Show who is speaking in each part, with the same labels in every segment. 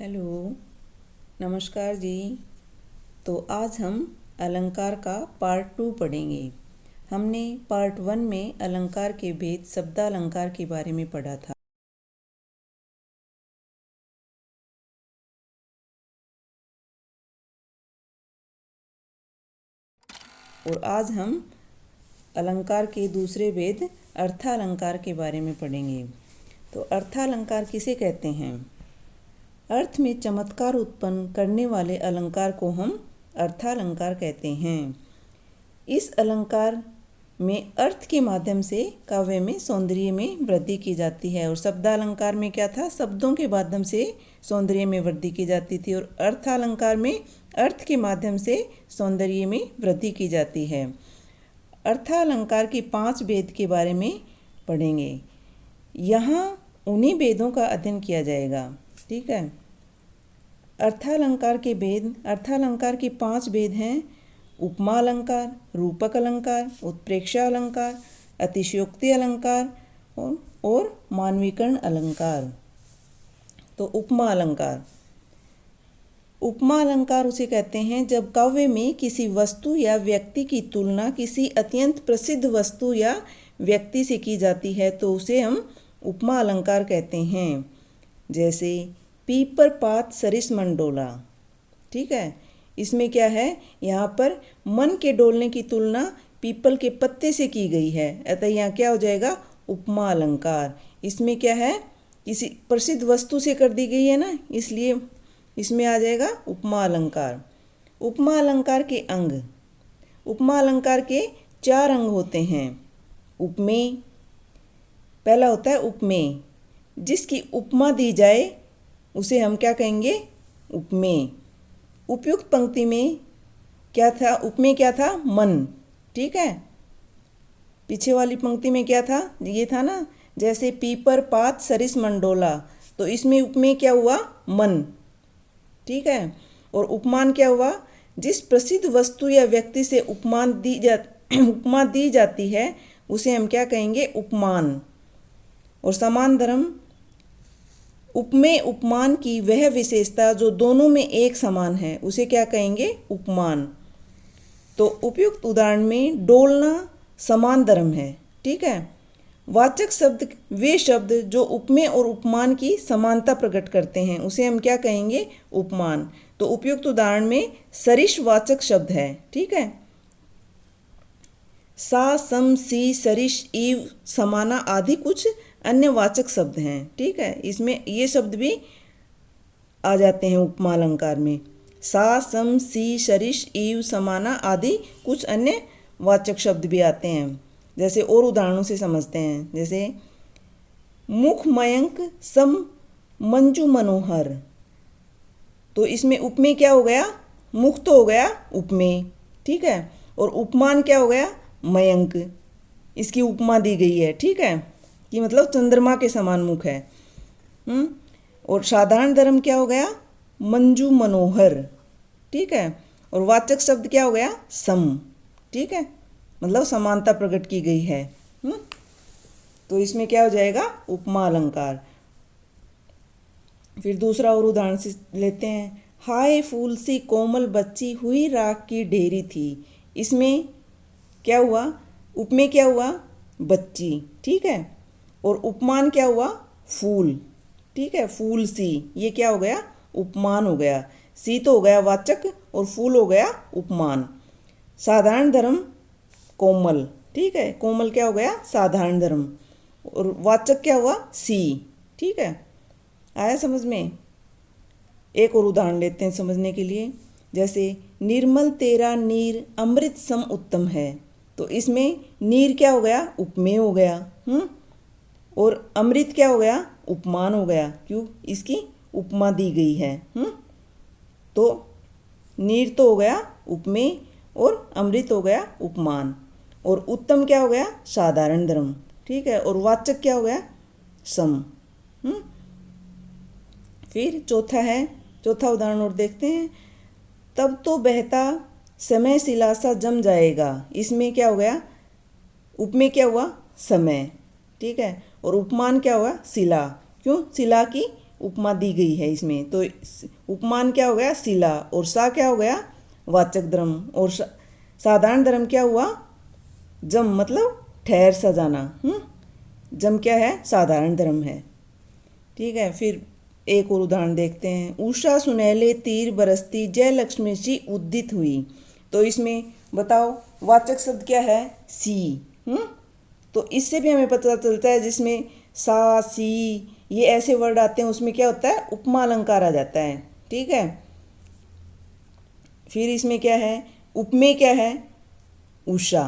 Speaker 1: Hello, नमस्कार जी। तो आज हम अलंकार का पार्ट 2 पढ़ेंगे। हमने पार्ट 1 में अलंकार के भेद शब्दालंकार के बारे में पढ़ा था। और आज हम अलंकार के दूसरे भेद अर्थालंकार के बारे में पढ़ेंगे। तो अर्थालंकार किसे कहते हैं? अर्थ में चमत्कार उत्पन्न करने वाले अलंकार को हम अर्थालंकार कहते हैं। इस अलंकार में अर्थ के माध्यम से काव्य में सौंदर्य में वृद्धि की जाती है। और शब्दालंकार में क्या था? शब्दों के माध्यम से सौंदर्य में वृद्धि की जाती थी। और अर्थालंकार में अर्थ के माध्यम से सौंदर्य में वृद्धि की जाती है। अर्थालंकार के 5 भेद के बारे में पढ़ेंगे। यहाँ उन्हीं भेदों का अध्ययन किया जाएगा। ठीक है। अर्थालंकार के भेद, अर्थालंकार के 5 भेद हैं: उपमा अलंकार, रूपक अलंकार, उत्प्रेक्षा अलंकार, अतिशयोक्ति अलंकार और मानवीकरण अलंकार। तो उपमा अलंकार, उपमा अलंकार उसे कहते हैं जब काव्य में किसी वस्तु या व्यक्ति की तुलना किसी अत्यंत प्रसिद्ध वस्तु या व्यक्ति से की जाती है तो उसे हम उपमा अलंकार कहते हैं। जैसे पीपर पात सरिस मन डोला। ठीक है। इसमें क्या है? यहाँ पर मन के डोलने की तुलना पीपल के पत्ते से की गई है, अतः यहाँ क्या हो जाएगा? उपमा अलंकार। इसमें क्या है? किसी प्रसिद्ध वस्तु से कर दी गई है ना, इसलिए इसमें आ जाएगा उपमा अलंकार। उपमा अलंकार के अंग, उपमा अलंकार के 4 अंग होते हैं। उपमेय, पहला होता है उपमेय, जिसकी उपमा दी जाए उसे हम क्या कहेंगे? उपमेय। उपयुक्त पंक्ति में क्या था? उपमेय क्या था? मन। ठीक है। पीछे वाली पंक्ति में क्या था? ये था ना, जैसे पीपर पात सरिस मंडोला, तो इसमें उपमेय क्या हुआ? मन। ठीक है। और उपमान क्या हुआ? जिस प्रसिद्ध वस्तु या व्यक्ति से उपमा दी जाती है उसे हम क्या कहेंगे? उपमान। और समान धर्म, उपमेय उपमान की वह विशेषता जो दोनों में एक समान है उसे क्या कहेंगे? उपमान। तो उपयुक्त उदाहरण में डोलना समान धर्म है। ठीक है। वाचक शब्द वे शब्द जो उपमेय और उपमान की समानता प्रकट करते हैं उसे हम क्या कहेंगे? उपमान। तो उपयुक्त उदाहरण में सरिस वाचक शब्द है। ठीक है। सा, सम, सी, सरिस, इव, समाना आदि कुछ अन्य वाचक शब्द हैं। ठीक है। इसमें ये शब्द भी आ जाते हैं उपमा अलंकार में। सा, सम, सी, सरिस, इव, समाना आदि कुछ अन्य वाचक शब्द भी आते हैं। जैसे और उदाहरणों से समझते हैं। जैसे मुख मयंक सम मंजू मनोहर, तो इसमें उपमेय क्या हो गया? मुख तो हो गया उपमेय। ठीक है। और उपमान क्या हो गया? मयंक। इसकी उपमा दी गई है। ठीक है, कि मतलब चंद्रमा के समान मुख है। और साधारण धर्म क्या हो गया? मंजू मनोहर। ठीक है। और वाचक शब्द क्या हो गया? सम। ठीक है, मतलब समानता प्रकट की गई है। तो इसमें क्या हो जाएगा? उपमा अलंकार। फिर दूसरा और उदाहरण से लेते हैं। हाय फूल सी कोमल बच्ची हुई राख की ढेरी थी। इसमें क्या हुआ? उपमेय क्या हुआ? बच्ची। ठीक है। और उपमान क्या हुआ? फूल। ठीक है। फूल सी, ये क्या हो गया? उपमान हो गया। सी तो हो गया वाचक और फूल हो गया उपमान। साधारण धर्म कोमल। ठीक है। कोमल क्या हो गया? साधारण धर्म। और वाचक क्या हुआ? सी। ठीक है। आया समझ में? एक और उदाहरण लेते हैं समझने के लिए। जैसे निर्मल तेरा नीर अमृत सम उत्तम है, तो इसमें नीर क्या हो गया? उपमेय हो गया। और अमृत क्या हो गया? उपमान हो गया। क्यों? इसकी उपमा दी गई है। तो नीर तो हो गया उपमेय और अमृत हो गया उपमान। और उत्तम क्या हो गया? साधारण धर्म। ठीक है। और वाचक क्या हो गया? सम। फिर चौथा उदाहरण और देखते हैं। तब तो बहता समय सिलासा जम जाएगा। इसमें क्या हो गया? उपमेय क्या हुआ? समय। ठीक है। और उपमान क्या हुआ? शिला। क्यों? शिला की उपमा दी गई है इसमें। तो उपमान क्या हो गया? शिला। और सा क्या हो गया? वाचक द्रम। और साधारण धर्म क्या हुआ? जम, मतलब ठहर सजाना। जम क्या है? साधारण धर्म है। ठीक है, फिर एक और उदाहरण देखते हैं। उषा सुनहले तीर बरसती जय लक्ष्मी सी उदित हुई। तो इसमें बताओ वाचक शब्द क्या है? सी। तो इससे भी हमें पता चलता है जिसमें सा, सी ये ऐसे वर्ड आते हैं उसमें क्या होता है? उपमा अलंकार आ जाता है। ठीक है, फिर इसमें क्या है? उपमेय क्या है? उषा।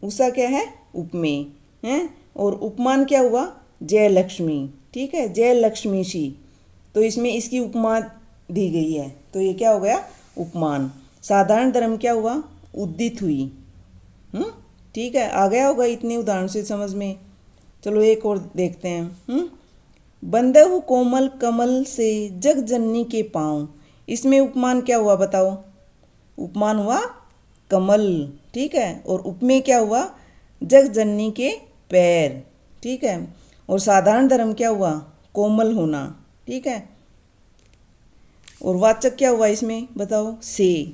Speaker 1: उषा क्या है? उपमेय है। और उपमान क्या हुआ? जय लक्ष्मी। ठीक है, जय लक्ष्मी सी। तो इसमें इसकी उपमा दी गई है, तो ये क्या हो गया? उपमान। साधारण धर्म क्या हुआ? उदित हुई। ठीक है, आ गया होगा इतने उदाहरण से समझ में। चलो एक और देखते हैं। बंधव कोमल कमल से जग जननी के पाँव। इसमें उपमान क्या हुआ बताओ? उपमान हुआ कमल। ठीक है, और उपमेय क्या हुआ? जग जननी के पैर। ठीक है, और साधारण धर्म क्या हुआ? कोमल होना। ठीक है, और वाचक क्या हुआ इसमें बताओ? से।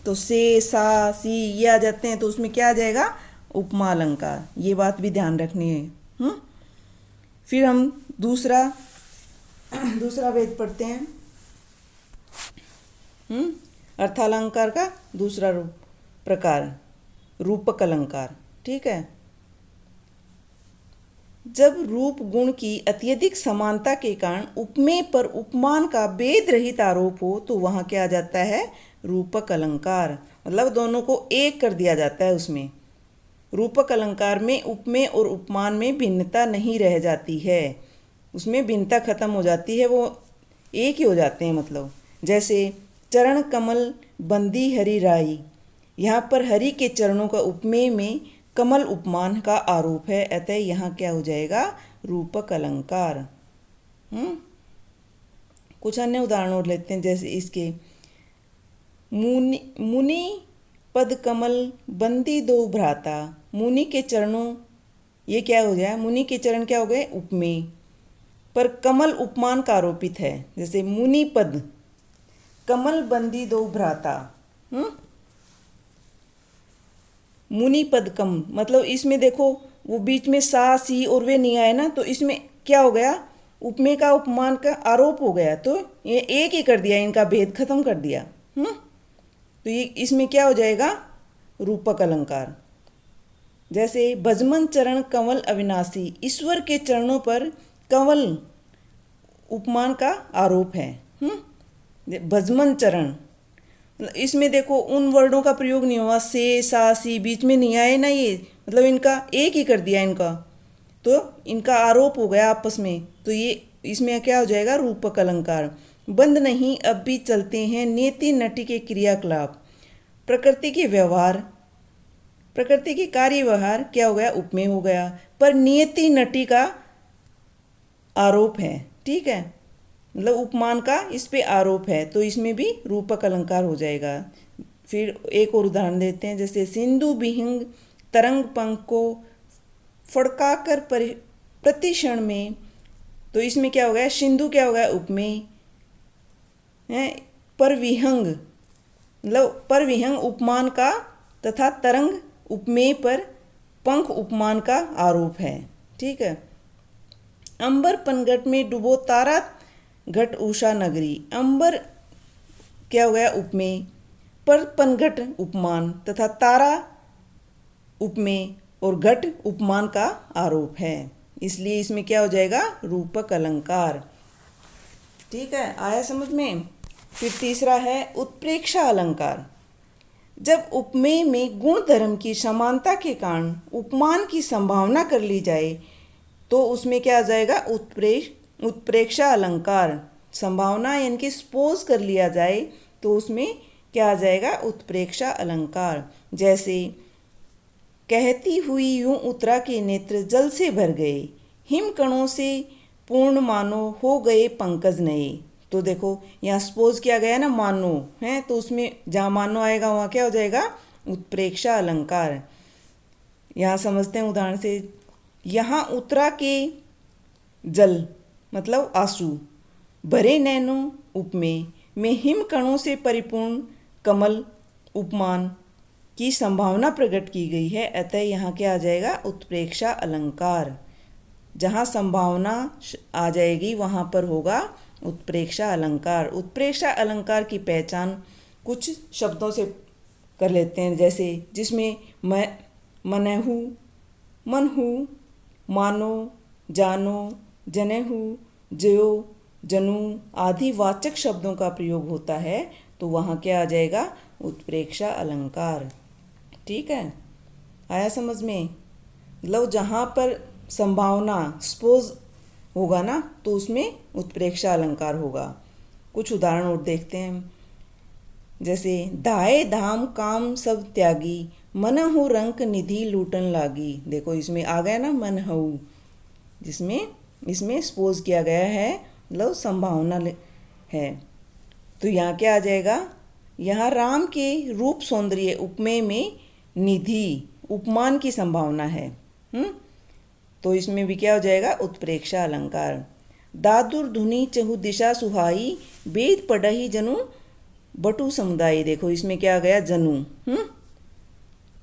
Speaker 1: तो से, सा, सी ये आ जाते हैं, तो उसमें क्या आ जाएगा? उपमा अलंकार। ये बात भी ध्यान रखनी है। फिर हम दूसरा वेद पढ़ते हैं। अर्थालंकार का दूसरा प्रकार रूपक अलंकार। ठीक है, जब रूप गुण की अत्यधिक समानता के कारण उपमेय पर उपमान का भेद रहित आरोप हो तो वहाँ क्या आ जाता है? रूपक अलंकार। मतलब दोनों को एक कर दिया जाता है उसमें। रूपक अलंकार में उपमेय और उपमान में भिन्नता नहीं रह जाती है, उसमें भिन्नता खत्म हो जाती है, वो एक ही हो जाते हैं। मतलब जैसे चरण कमल बंदी हरि राई, यहाँ पर हरि के चरणों का उपमेय में कमल उपमान का आरोप है, अतः यहाँ क्या हो जाएगा? रूपक अलंकार। कुछ अन्य उदाहरण और लेते हैं, जैसे इसके मुनि पद कमल बंदी दो भ्राता। मुनि के चरणों, ये क्या हो गया? मुनि के चरण क्या हो गए? उपमेय, पर कमल उपमान का आरोपित है। जैसे मुनि पद कमल बंदी दो भ्राता। मुनि पद कम, मतलब इसमें देखो वो बीच में सा, सी और वे नहीं आए ना, तो इसमें क्या हो गया? उपमेय का उपमान का आरोप हो गया, तो ये एक ही कर दिया, इनका भेद खत्म कर दिया। तो ये इसमें क्या हो जाएगा? रूपक अलंकार। जैसे भजमन चरण कंवल अविनाशी, ईश्वर के चरणों पर कंवल उपमान का आरोप है। भजमन चरण, इसमें देखो उन वर्डों का प्रयोग नहीं हुआ, से, सा, सी बीच में नहीं आए ना, ये मतलब इनका एक ही कर दिया इनका, तो इनका आरोप हो गया आपस में, तो ये इसमें क्या हो जाएगा? रूपक अलंकार। बंद नहीं अब भी चलते हैं नेति नटी के क्रियाकलाप, प्रकृति के व्यवहार, प्रकृति के कार्य व्यवहार क्या हो गया? उपमेय हो गया, पर नियति नटी का आरोप है। ठीक है, मतलब उपमान का इस पे आरोप है, तो इसमें भी रूपक अलंकार हो जाएगा। फिर एक और उदाहरण देते हैं, जैसे सिंधु विहंग तरंग पंख को फड़काकर प्रतिक्षण में, तो इसमें क्या हो गया? सिंधु क्या हो गया? उपमेय है, पर विहंग मतलब पर विहंग उपमान का तथा तरंग उपमेय पर पंख उपमान का आरोप है। ठीक है, अंबर पनघट में डूबो तारा घट उषा नगरी, अंबर क्या हो गया? उपमेय, पर पनघट उपमान तथा तारा उपमेय और घट उपमान का आरोप है, इसलिए इसमें क्या हो जाएगा? रूपक अलंकार। ठीक है, आया समझ में। फिर तीसरा है उत्प्रेक्षा अलंकार। जब उपमेय में गुण धर्म की समानता के कारण उपमान की संभावना कर ली जाए तो उसमें क्या आ जाएगा? उत्प्रेक्षा अलंकार। संभावना यानी कि सपोज कर लिया जाए तो उसमें क्या आ जाएगा? उत्प्रेक्षा अलंकार। जैसे कहती हुई यूं उतरा के नेत्र जल से भर गए, हिम कणों से पूर्ण मानो हो गए पंकज नए। तो देखो यहाँ सपोज किया गया ना, मानो है, तो उसमें जहाँ मानो आएगा वहाँ क्या हो जाएगा? उत्प्रेक्षा अलंकार। यहाँ समझते हैं उदाहरण से, यहाँ उतरा के जल मतलब आंसू, भरे नैनों उपमेय में हिम कणों से परिपूर्ण कमल उपमान की संभावना प्रकट की गई है, अतः यहाँ क्या आ जाएगा? उत्प्रेक्षा अलंकार। जहाँ संभावना आ जाएगी वहाँ पर होगा उत्प्रेक्षा अलंकार। उत्प्रेक्षा अलंकार की पहचान कुछ शब्दों से कर लेते हैं, जैसे जिसमें मनहु, मनहु, मानो, जानो, जनेहु, जयो, जनु आदि वाचक शब्दों का प्रयोग होता है, तो वहाँ क्या आ जाएगा? उत्प्रेक्षा अलंकार। ठीक है, आया समझ में? मतलब जहाँ पर संभावना सपोज होगा ना, तो उसमें उत्प्रेक्षा अलंकार होगा। कुछ उदाहरण और देखते हैं, जैसे धाये धाम काम सब त्यागी, मनहु रंक निधि लूटन लागी। देखो इसमें आ गया ना मनहु, जिसमें इसमें सपोज किया गया है, मतलब संभावना है। तो यहाँ क्या आ जाएगा? यहाँ राम के रूप सौंदर्य उपमेय में निधि उपमान की संभावना है। तो इसमें भी क्या हो जाएगा? उत्प्रेक्षा अलंकार। दादुर धुनी चहु दिशा सुहाई, वेद पढ़ही जनु बटु समुदाय। देखो इसमें क्या आ गया? जनु।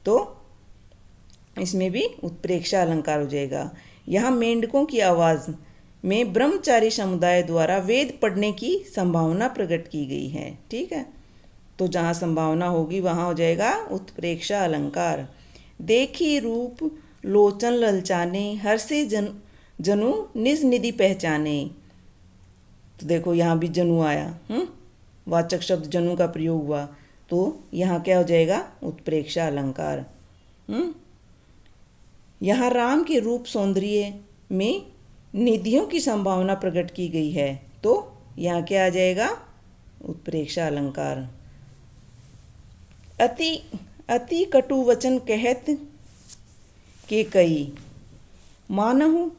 Speaker 1: तो इसमें भी उत्प्रेक्षा अलंकार हो जाएगा। यहाँ मेंढकों की आवाज़ में ब्रह्मचारी समुदाय द्वारा वेद पढ़ने की संभावना प्रकट की गई है। ठीक है, तो जहाँ संभावना होगी वहाँ हो जाएगा उत्प्रेक्षा अलंकार। देखी रूप लोचन ललचाने, हर से जनु निज निधि पहचाने। तो देखो यहाँ भी जनु आया, वाचक शब्द जनु का प्रयोग हुआ, तो यहाँ क्या हो जाएगा? उत्प्रेक्षा अलंकार। यहाँ राम के रूप सौंदर्य में निधियों की संभावना प्रकट की गई है, तो यहाँ क्या आ जाएगा? उत्प्रेक्षा अलंकार। अति कटु वचन कहत के कई, मानहु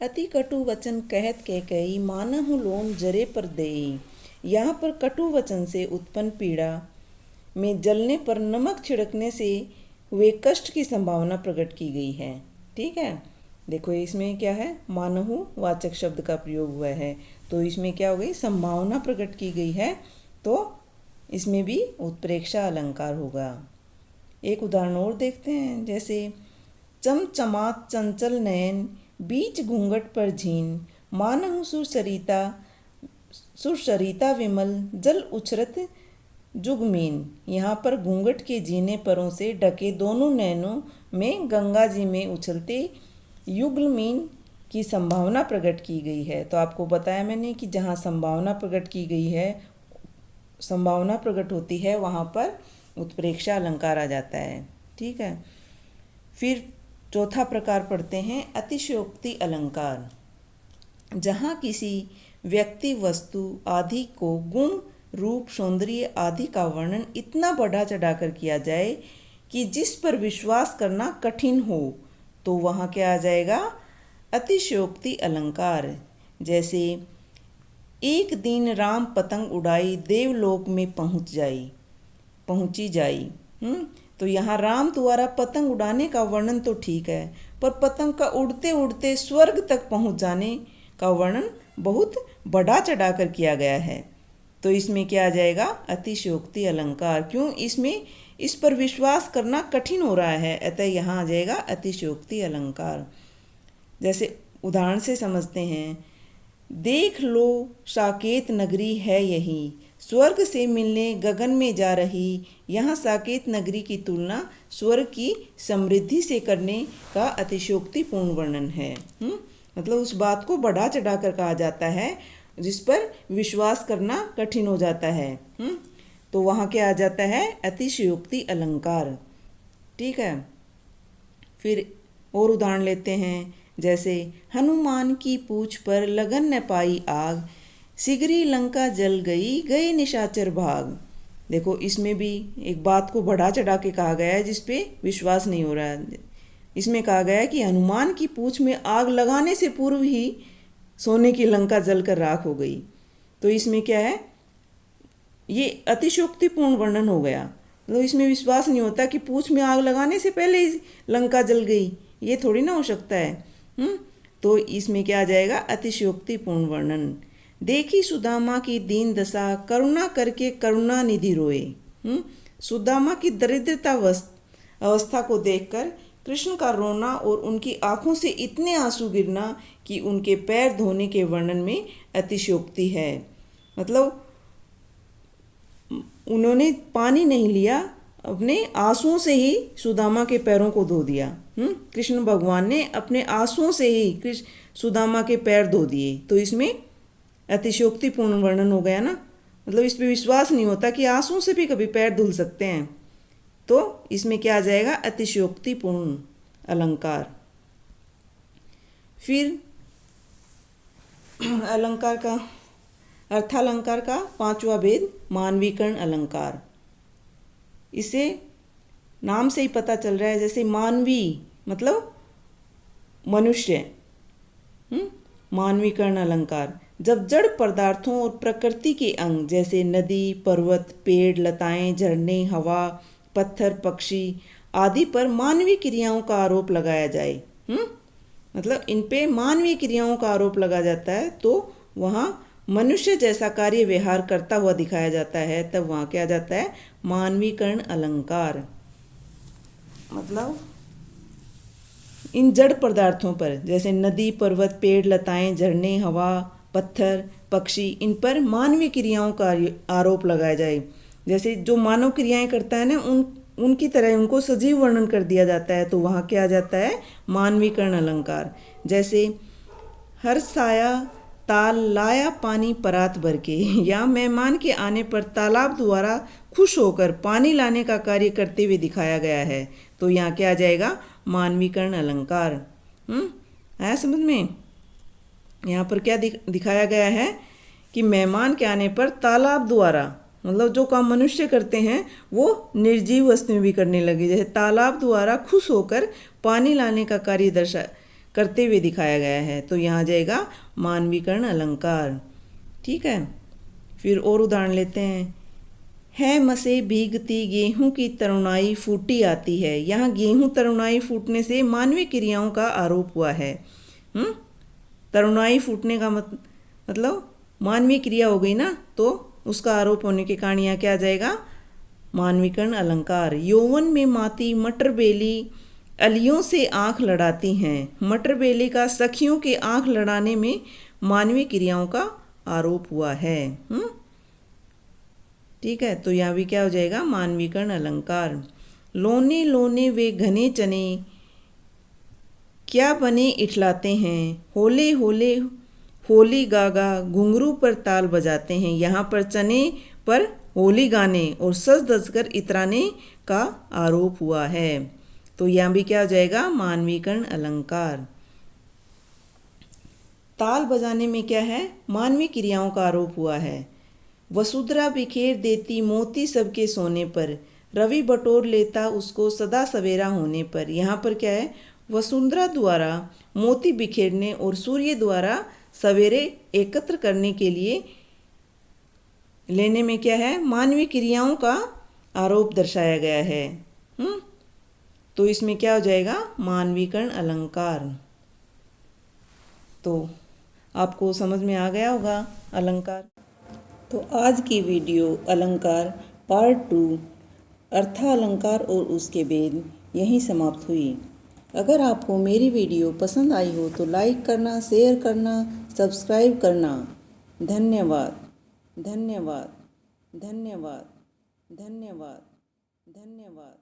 Speaker 1: अति कटु वचन कहत के कई, मानहु लोम जरे पर देई। यहाँ पर कटु वचन से उत्पन्न पीड़ा में जलने पर नमक छिड़कने से वे कष्ट की संभावना प्रकट की गई है। ठीक है, देखो इसमें क्या है? मानहु वाचक शब्द का प्रयोग हुआ है, तो इसमें क्या हो गई? संभावना प्रकट की गई है, तो इसमें भी उत्प्रेक्षा अलंकार होगा। एक उदाहरण और देखते हैं, जैसे चमचमात चंचल नयन, बीच घूंघट पर झीन, मानहु सुरसरिता विमल, जल उछरत जुगमीन। यहाँ पर घूंघट के जीने परों से ढके दोनों नैनों में गंगा जी में उछलते युग्लमीन की संभावना प्रकट की गई है। तो आपको बताया मैंने कि जहाँ संभावना प्रकट की गई है, संभावना प्रकट होती है, वहाँ पर उत्प्रेक्षा अलंकार आ जाता है। ठीक है, फिर चौथा प्रकार पढ़ते हैं अतिशयोक्ति अलंकार। जहाँ किसी व्यक्ति, वस्तु आदि को गुण, रूप, सौंदर्य आदि का वर्णन इतना बढ़ा चढ़ाकर किया जाए कि जिस पर विश्वास करना कठिन हो, तो वहाँ क्या आ जाएगा? अतिशयोक्ति अलंकार। जैसे एक दिन राम पतंग उड़ाई, देवलोक में पहुंची जाई। तो यहाँ राम द्वारा पतंग उड़ाने का वर्णन तो ठीक है, पर पतंग का उड़ते उड़ते स्वर्ग तक पहुंच जाने का वर्णन बहुत बढ़ा चढ़ा कर किया गया है, तो इसमें क्या आ जाएगा? अतिशयोक्ति अलंकार। क्यों? इसमें इस पर विश्वास करना कठिन हो रहा है, अतः यहाँ आ जाएगा अतिशयोक्ति अलंकार। जैसे उदाहरण से समझते हैं, देख लो साकेत नगरी है यही, स्वर्ग से मिलने गगन में जा रही। यहाँ साकेत नगरी की तुलना स्वर्ग की समृद्धि से करने का अतिशयोक्तिपूर्ण वर्णन है। मतलब उस बात को बढ़ा चढ़ा कर कहा जाता है जिस पर विश्वास करना कठिन हो जाता है। तो वहाँ क्या आ जाता है? अतिशयोक्ति अलंकार। ठीक है, फिर और उदाहरण लेते हैं, जैसे हनुमान की पूछ पर लगन न पाई आग, सिगरी लंका जल गई, गए निशाचर भाग। देखो इसमें भी एक बात को बढ़ा चढ़ा के कहा गया है जिस पे विश्वास नहीं हो रहा है। इसमें कहा गया है कि हनुमान की पूछ में आग लगाने से पूर्व ही सोने की लंका जलकर राख हो गई। तो इसमें क्या है? ये अतिशयोक्तिपूर्ण वर्णन हो गया। मतलब इसमें विश्वास नहीं होता कि पूछ में आग लगाने से पहले ही लंका जल गई, ये थोड़ी ना हो सकता है। तो इसमें क्या आ जाएगा, अतिशयोक्तिपूर्ण वर्णन। देखी सुदामा की दीन दशा, करुणा करके करुणा निधि रोए। सुदामा की दरिद्रता अवस्था को देखकर कृष्ण का रोना और उनकी आंखों से इतने आंसू गिरना कि उनके पैर धोने के वर्णन में अतिशयोक्ति है। मतलब उन्होंने पानी नहीं लिया, अपने आंसुओं से ही सुदामा के पैरों को धो दिया। कृष्ण भगवान ने अपने आंसुओं से ही सुदामा के पैर धो दिए, तो इसमें अतिशयोक्तिपूर्ण वर्णन हो गया ना। मतलब इस पे विश्वास नहीं होता कि आंसुओं से भी कभी पैर धुल सकते हैं, तो इसमें क्या आ जाएगा, अतिशयोक्तिपूर्ण अलंकार। फिर अलंकार का अर्थालंकार का पांचवा भेद मानवीकरण अलंकार। इसे नाम से ही पता चल रहा है, जैसे मानवी मतलब मनुष्य, मानवीकरण अलंकार। जब जड़ पदार्थों और प्रकृति के अंग जैसे नदी, पर्वत, पेड़, लताएं, झरने, हवा, पत्थर, पक्षी आदि पर मानवीय क्रियाओं का आरोप लगाया जाए, मतलब इन पे मानवीय क्रियाओं का आरोप लगा जाता है, तो वहाँ मनुष्य जैसा कार्य व्यवहार करता हुआ दिखाया जाता है, तब वहाँ क्या जाता है, मानवीकरण अलंकार। मतलब इन जड़ पदार्थों पर जैसे नदी, पर्वत, पेड़, लताएं, झरने, हवा, पत्थर, पक्षी, इन पर मानवीय क्रियाओं का आरोप लगाया जाए। जैसे जो मानव क्रियाएं करता है ना, उनकी तरह उनको सजीव वर्णन कर दिया जाता है, तो वहाँ क्या आ जाता है, मानवीकरण अलंकार। जैसे हर साया ताल लाया पानी परात भर के, या मेहमान के आने पर तालाब द्वारा खुश होकर पानी लाने का कार्य करते हुए दिखाया गया है, तो यहाँ क्या आ जाएगा, मानवीकरण अलंकार। आया समझ में? यहाँ पर क्या दिखाया गया है कि मेहमान के आने पर तालाब द्वारा, मतलब जो काम मनुष्य करते हैं वो निर्जीव वस्तुएं भी करने लगी, जैसे तालाब द्वारा खुश होकर पानी लाने का कार्य करते हुए दिखाया गया है, तो यहाँ जाएगा मानवीकरण अलंकार। ठीक है, फिर और उदाहरण लेते हैं। है मसे भीगती गेहूं की तरुणाई फूटी आती है। यहाँ गेहूं तरुणाई फूटने से मानवीय क्रियाओं का आरोप हुआ है। तरुणाई फूटने का मतलब मानवीय क्रिया हो गई ना, तो उसका आरोप होने के कारण यहाँ क्या आ जाएगा, मानवीकरण अलंकार। यौवन में माती मटर बेली अलियों से आंख लड़ाती हैं। मटर बेली का सखियों के आंख लड़ाने में मानवीय क्रियाओं का आरोप हुआ है। ठीक है, तो यहाँ भी क्या हो जाएगा, मानवीकरण अलंकार। लोने लोने वे घने चने क्या बने इठलाते हैं। होले होले होली गागा घुंघरू पर ताल बजाते हैं। यहाँ पर चने पर होली गाने और सज धज कर इतराने का आरोप हुआ है, तो यहाँ भी क्या हो जाएगा, मानवीकरण अलंकार। ताल बजाने में क्या है, मानवीय क्रियाओं का आरोप हुआ है। वसुंधरा बिखेर देती मोती सबके सोने पर, रवि बटोर लेता उसको सदा सवेरा होने पर। यहाँ पर क्या है, वसुंधरा द्वारा मोती बिखेरने और सूर्य द्वारा सवेरे एकत्र करने के लिए लेने में क्या है, मानवीय क्रियाओं का आरोप दर्शाया गया है। तो इसमें क्या हो जाएगा, मानवीकरण अलंकार। तो आपको समझ में आ गया होगा अलंकार। तो आज की वीडियो अलंकार पार्ट 2 अर्थालंकार और उसके भेद यहीं समाप्त हुई। अगर आपको मेरी वीडियो पसंद आई हो तो लाइक करना, शेयर करना, सब्सक्राइब करना। धन्यवाद, धन्यवाद, धन्यवाद, धन्यवाद, धन्यवाद।